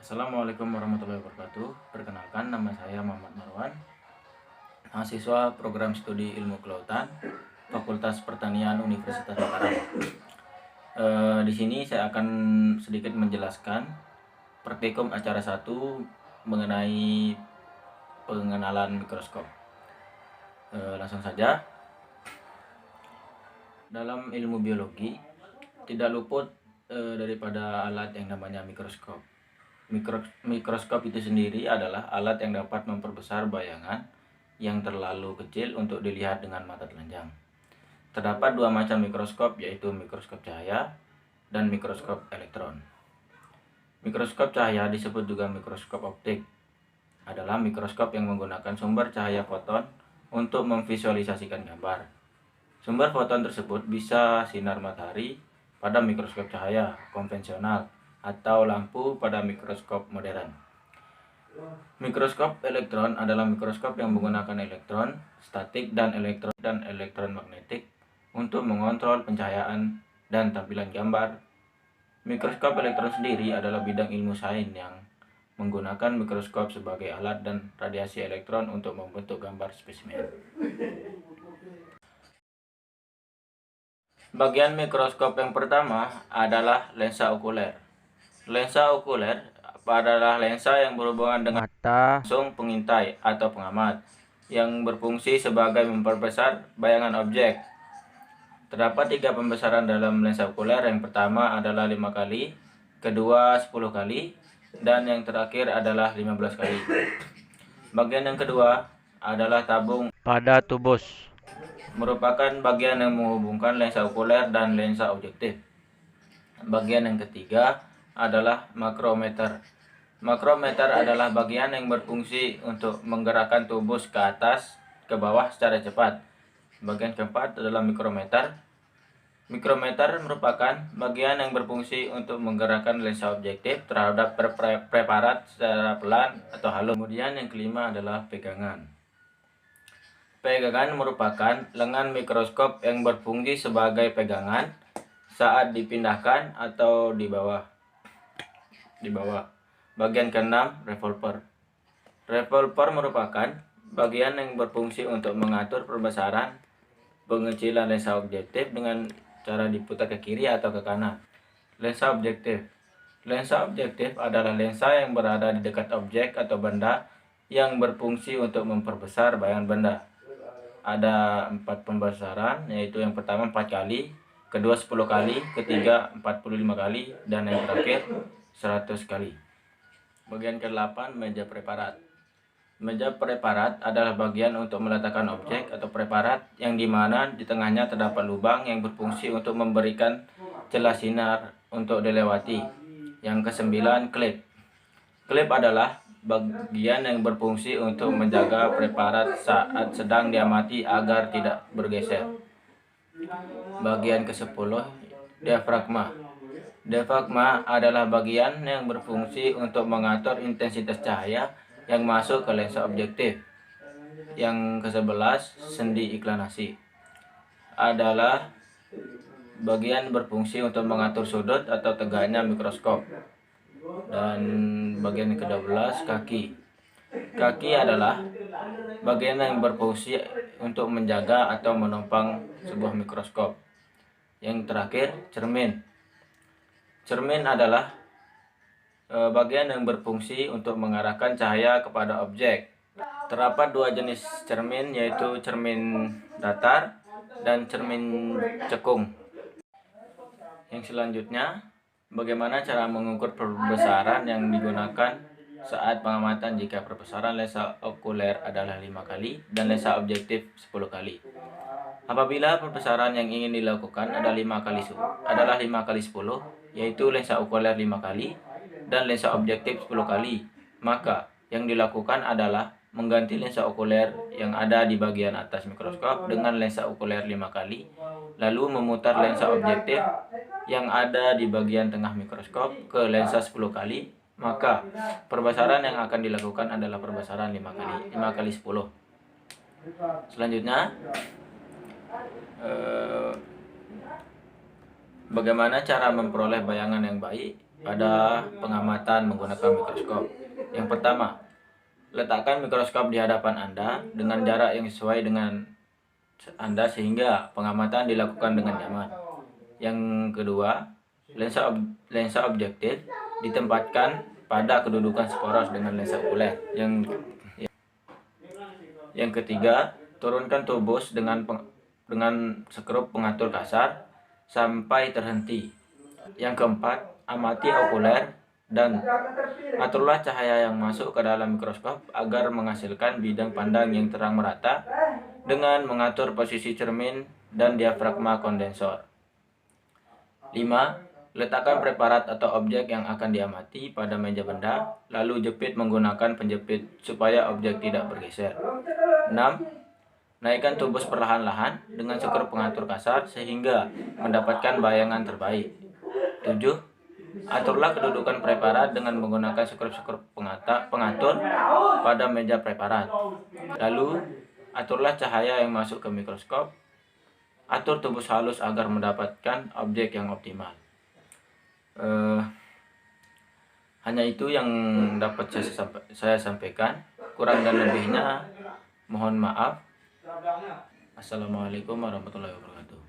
Assalamualaikum warahmatullahi wabarakatuh. Perkenalkan, nama saya Muhammad Marwan, mahasiswa program studi ilmu kelautan, Fakultas Pertanian Universitas Mataram. Di sini saya akan sedikit menjelaskan praktikum acara 1 mengenai pengenalan mikroskop. Langsung saja. Dalam ilmu biologi tidak luput daripada alat yang namanya mikroskop. Mikroskop itu sendiri adalah alat yang dapat memperbesar bayangan yang terlalu kecil untuk dilihat dengan mata telanjang. Terdapat dua macam mikroskop, yaitu mikroskop cahaya dan mikroskop elektron. Mikroskop cahaya disebut juga mikroskop optik. Adalah mikroskop yang menggunakan sumber cahaya foton untuk memvisualisasikan gambar. Sumber foton tersebut bisa sinar matahari pada mikroskop cahaya konvensional atau lampu pada mikroskop modern. Mikroskop elektron adalah mikroskop yang menggunakan elektron statik dan elektron magnetik untuk mengontrol pencahayaan dan tampilan gambar. Mikroskop elektron sendiri adalah bidang ilmu sains yang menggunakan mikroskop sebagai alat dan radiasi elektron untuk membentuk gambar spesimen. Bagian mikroskop yang pertama adalah lensa okuler. Lensa okuler adalah lensa yang berhubungan dengan mata langsung pengintai atau pengamat yang berfungsi sebagai memperbesar bayangan objek. Terdapat 3 pembesaran dalam lensa okuler. Yang pertama adalah 5 kali, kedua 10 kali, dan yang terakhir adalah 15 kali. Bagian yang kedua adalah tabung pada tubus, merupakan bagian yang menghubungkan lensa okuler dan lensa objektif. Bagian yang ketiga adalah makrometer. Makrometer adalah bagian yang berfungsi untuk menggerakkan tubus ke atas ke bawah secara cepat. Bagian keempat adalah mikrometer. Mikrometer merupakan bagian yang berfungsi untuk menggerakkan lensa objektif terhadap preparat secara pelan atau halus. Kemudian yang kelima adalah pegangan. Pegangan merupakan lengan mikroskop yang berfungsi sebagai pegangan saat dipindahkan atau di bawah. Bagian keenam, revolver. Revolver merupakan bagian yang berfungsi untuk mengatur perbesaran pengecilan lensa objektif dengan cara diputar ke kiri atau ke kanan. Lensa objektif. Lensa objektif adalah lensa yang berada di dekat objek atau benda yang berfungsi untuk memperbesar bayangan benda. Ada 4 pembesaran, yaitu yang pertama 4 kali, kedua 10 kali, ketiga 45 kali, dan yang terakhir 100 kali. Bagian ke-8, meja preparat. Meja preparat adalah bagian untuk meletakkan objek atau preparat yang dimana di tengahnya terdapat lubang yang berfungsi untuk memberikan celah sinar untuk dilewati. Yang ke-9, klip. Klip adalah bagian yang berfungsi untuk menjaga preparat saat sedang diamati agar tidak bergeser. Bagian ke-10, diafragma. Diafragma adalah bagian yang berfungsi untuk mengatur intensitas cahaya yang masuk ke lensa objektif. Yang ke-11, sendi iklinasi. Adalah bagian berfungsi untuk mengatur sudut atau tegaknya mikroskop. Dan bagian ke-12, kaki. Kaki adalah bagian yang berfungsi untuk menjaga atau menopang sebuah mikroskop. Yang terakhir, cermin. Cermin adalah bagian yang berfungsi untuk mengarahkan cahaya kepada objek. Terdapat 2 jenis cermin, yaitu cermin datar dan cermin cekung. Yang selanjutnya, bagaimana cara mengukur perbesaran yang digunakan saat pengamatan jika perbesaran lensa okuler adalah 5 kali dan lensa objektif 10 kali. Apabila perbesaran yang ingin dilakukan adalah 5 kali 10, yaitu lensa okuler 5 kali dan lensa objektif 10 kali, maka yang dilakukan adalah mengganti lensa okuler yang ada di bagian atas mikroskop dengan lensa okuler 5 kali, lalu memutar lensa objektif yang ada di bagian tengah mikroskop ke lensa 10 kali, maka perbesaran yang akan dilakukan adalah perbesaran 5 kali 10. Selanjutnya, bagaimana cara memperoleh bayangan yang baik? pada pengamatan menggunakan mikroskop. Yang pertama, letakkan mikroskop di hadapan Anda dengan jarak yang sesuai dengan Anda sehingga pengamatan dilakukan dengan nyaman. Yang kedua, lensa objektif ditempatkan pada kedudukan seporos dengan lensa okuler. Yang ketiga, turunkan turbos dengan skrup pengatur kasar sampai terhenti. Yang keempat, amati okuler dan aturlah cahaya yang masuk ke dalam mikroskop agar menghasilkan bidang pandang yang terang merata dengan mengatur posisi cermin dan diafragma kondensor. 5. Letakkan preparat atau objek yang akan diamati pada meja benda, lalu jepit menggunakan penjepit supaya objek tidak bergeser. 6. Naikkan turbos perlahan-lahan dengan skrup pengatur kasar sehingga mendapatkan bayangan terbaik. 7. Aturlah kedudukan preparat dengan menggunakan skrup pengatur pada meja preparat. Lalu, aturlah cahaya yang masuk ke mikroskop. Atur turbos halus agar mendapatkan objek yang optimal. Hanya itu yang dapat saya sampaikan. Kurang dan lebihnya mohon maaf. Assalamualaikum warahmatullahi wabarakatuh.